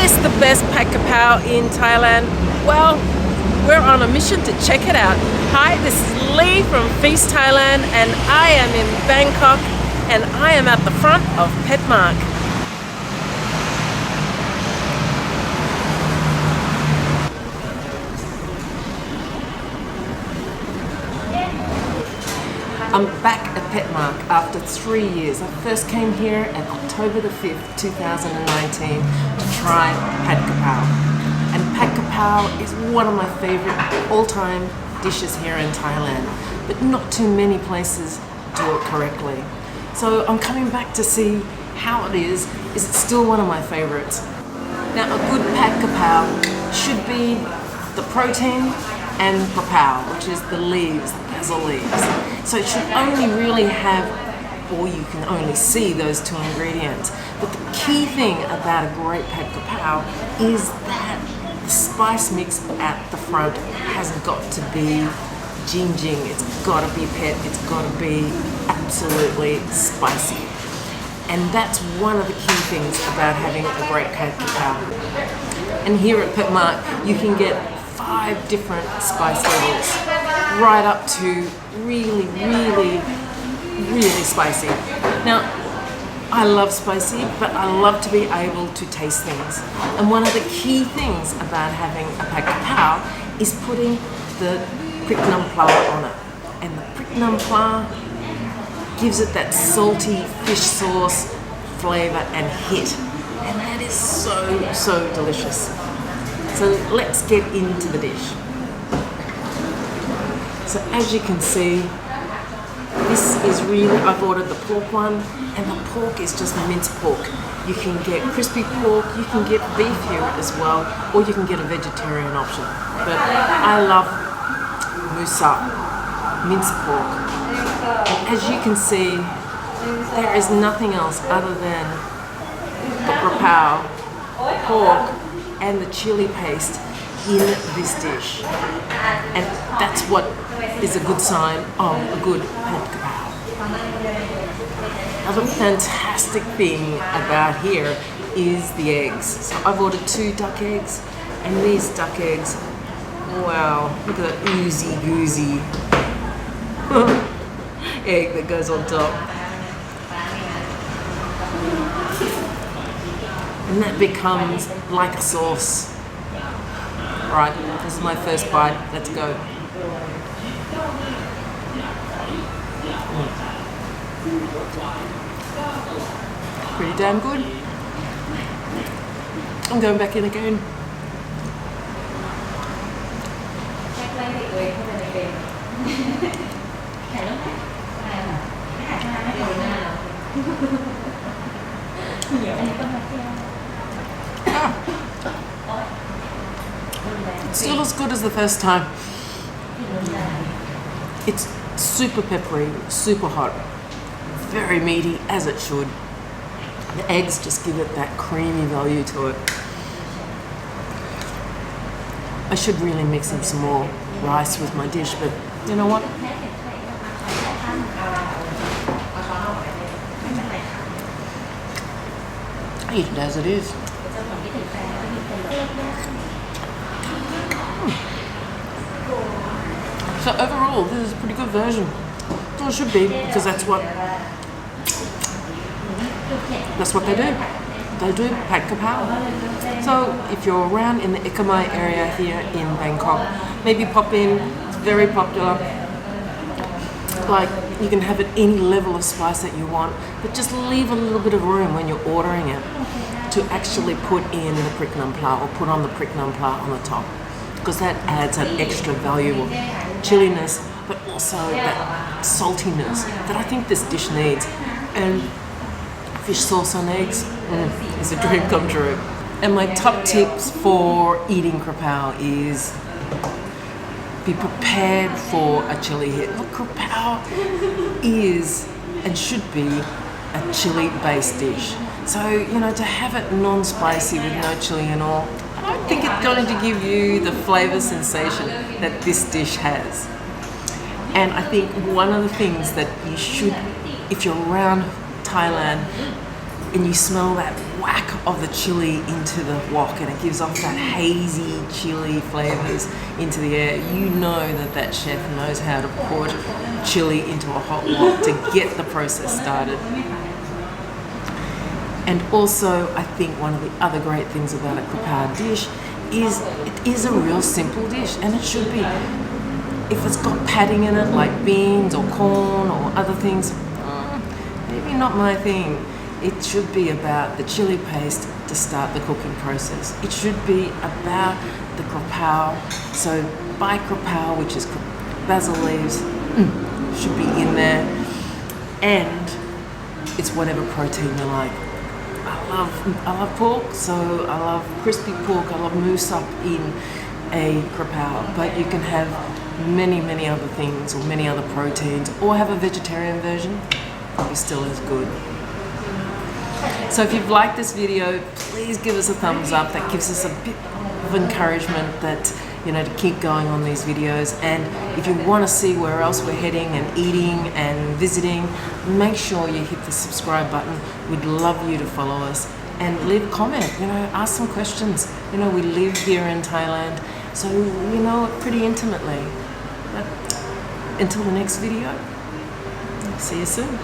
this the best Pad Kaprao in Thailand? Well, we're on a mission to check it out. Hi, this is Leigh from Feast Thailand, and I am in Bangkok, and I am at the front of Phed Mark. I'm back at Phed Mark after 3 years. I first came here on October the 5th, 2019 to try Pad Kaprao. And Pad Kaprao is one of my favourite all-time dishes here in Thailand, but not too many places do it correctly. So I'm coming back to see how it is. Is it still one of my favourites? Now, a good Pad Kaprao should be the protein and Kaprao, which is the leaves, the basil leaves. So it should only really have, or you can only see those two ingredients. But the key thing about a great Pad Kaprao is that the spice mix at the front hasn't got to be jing-jing. It's got to be pet. It's got to be absolutely spicy. And that's one of the key things about having a great Pad Kaprao. And here at Phed Mark, you can get 5 different spice levels, right up to really, really, really spicy. Now, I love spicy, but I love to be able to taste things. And one of the key things about having a Pad Kaprao is putting the prick num flour on it. And the prick num flour gives it that salty fish sauce flavour and hit. And that is so, so delicious. So let's get into the dish. So as you can see, this is really, I've ordered the pork one, and the pork is just minced pork. You can get crispy pork, you can get beef here as well, or you can get a vegetarian option. But I love musa, minced pork. And as you can see, there is nothing else other than the Kaprao, pork, and the chili paste in this dish. And that's what is a good sign of a good Pad Kaprao. Another fantastic thing about here is the eggs. So I've ordered 2 duck eggs, and these duck eggs, wow, look at that oozy goozy egg that goes on top. And that becomes like a sauce. Right, this is my first bite. Let's go. Pretty damn good. I'm going back in again. Still as good as the first time. It's super peppery, super hot, very meaty, as it should. The eggs just give it that creamy value to it. I should really mix in some more rice with my dish, but you know what? I eat it as it is. So overall, this is a pretty good version. Well, it should be, because that's what they do. They do Pad Kaprao. So if you're around in the Ikamai area here in Bangkok, maybe pop in. It's very popular. Like, you can have it any level of spice that you want, but just leave a little bit of room when you're ordering it to actually put in the prick num flour, or put on the prick num flour on the top, because that adds an extra value of chilliness, but also that saltiness that I think this dish needs. And fish sauce on eggs is a dream come true. And my top tips for eating Kaprao is be prepared for a chili hit. Look, Kaprao is and should be a chili-based dish. So, you know, to have it non-spicy with no chili and all, I don't think it's going to give you the flavour sensation that this dish has. And I think one of the things that you should, if you're around Thailand and you smell that whack of the chili into the wok, and it gives off that hazy chili flavours into the air, you know that chef knows how to put chili into a hot wok to get the process started. And also, I think one of the other great things about a Kaprao dish is it is a real simple dish, and it should be. If it's got padding in it, like beans or corn or other things, maybe not my thing. It should be about the chili paste to start the cooking process. It should be about the Kaprao. So Bai Kaprao, which is basil leaves, should be in there. And it's whatever protein you like. I love pork, so I love crispy pork. I love mousse up in a Kaprao, but you can have many other things or many other proteins, or have a vegetarian version. It'll be still as good. So if you've liked this video, please give us a thumbs up. That gives us a bit of encouragement that, you know, to keep going on these videos. And if you want to see where else we're heading and eating and visiting, make sure you hit the subscribe button. We'd love you to follow us and leave a comment, you know, ask some questions. You know, we live here in Thailand, so we know it pretty intimately. But until the next video, see you soon.